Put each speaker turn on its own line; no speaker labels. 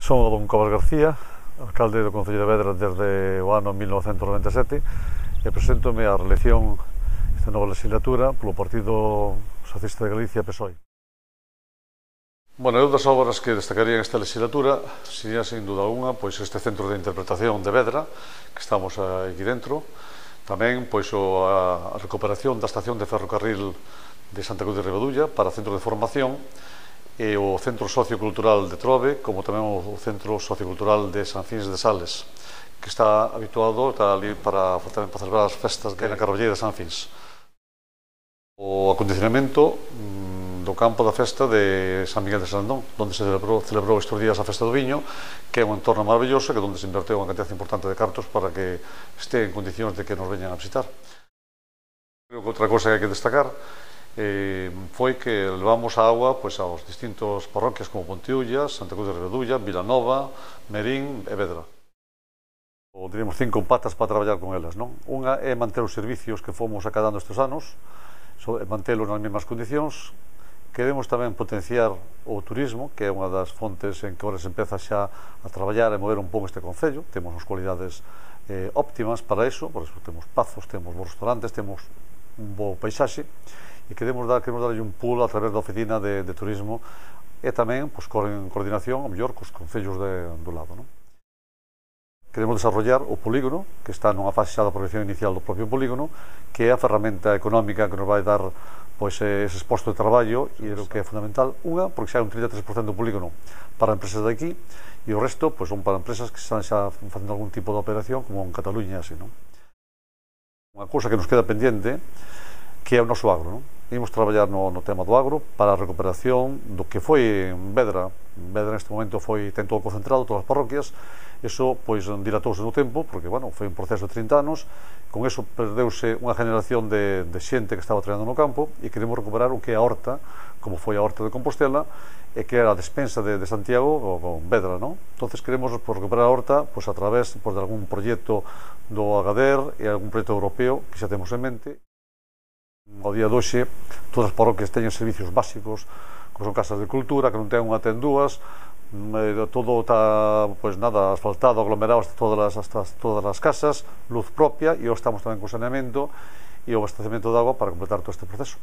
Son o don Cobas García, alcalde do Concello de Vedra desde o ano 1997 e preséntome a reelección esta nova legislatura polo Partido Socialista de Galicia, PSOE. Bueno, eu das obras que destacaría nesta legislatura sería, sin duda alguna, pois este centro de interpretación de Vedra, que estamos aquí dentro, tamén pois a recuperación da estación de ferrocarril de Santa Cruz de Ribadulla para centro de formación, e o Centro Sociocultural de Trove, como tamén o Centro Sociocultural de San Fins de Sales, que está habituado, está ali para celebrar as festas na Carballeira de San Fins. O acondicionamento do campo da festa de San Miguel de Sandón, onde se celebrou estes días a festa do viño, que é un entorno maravilloso, que é onde se inverteu unha cantidad importante de cartos para que este en condicións de que nos veñan a visitar. Creo que outra cosa que hai que destacar foi que levamos a agua aos distintos parroquias como Ponteúlla, Santa Cruz de Ribadulla, Vilanova, Merín e Vedra. Diríamos 5 patas para traballar con elas, non? Unha é manter os servicios que fomos acadando estes anos, mantelos nas mesmas condicións. Queremos tamén potenciar o turismo, que é unha das fontes en que ahora se empeza xa a traballar e mover un pouco este concello. Temos as cualidades óptimas para iso, por eso temos pazos, temos bons restaurantes, temos un bo paisaxe, e queremos darlle un pulo a través da oficina de turismo e tamén en coordinación, ao mellor, cos concellos do lado. Queremos desarrollar o polígono, que está nunha fase xa da proyección inicial do propio polígono, que é a ferramenta económica que nos vai dar eses postos de traballo, e é o que é fundamental. Unha, porque xa é un 33% do polígono para empresas de aquí, e o resto son para empresas que están xa facendo algún tipo de operación, como en Cataluña, así. Unha cousa que nos queda pendiente, que é o noso agro. Imos traballar no tema do agro para a recuperación do que foi en Vedra. Vedra neste momento ten todo concentrado, todas as parroquias. Iso dilatouse no tempo, porque foi un proceso de 30 anos. Con eso perdeuse unha generación de xente que estaba traballando no campo, e queremos recuperar o que é a horta, como foi a horta de Compostela, e que era a despensa de Santiago con Vedra. Entonces queremos recuperar a horta a través de algún proxecto do AGADER e algún proxecto europeo que xa temos en mente. Ao día de hoxe, todas as parroquias teñen servicios básicos, como son casas de cultura, que non ten unha, ten dúas, todo está asfaltado, aglomerado hasta todas as casas, luz propia, e estamos tamén con saneamento e o abastecemento de agua para completar todo este proceso.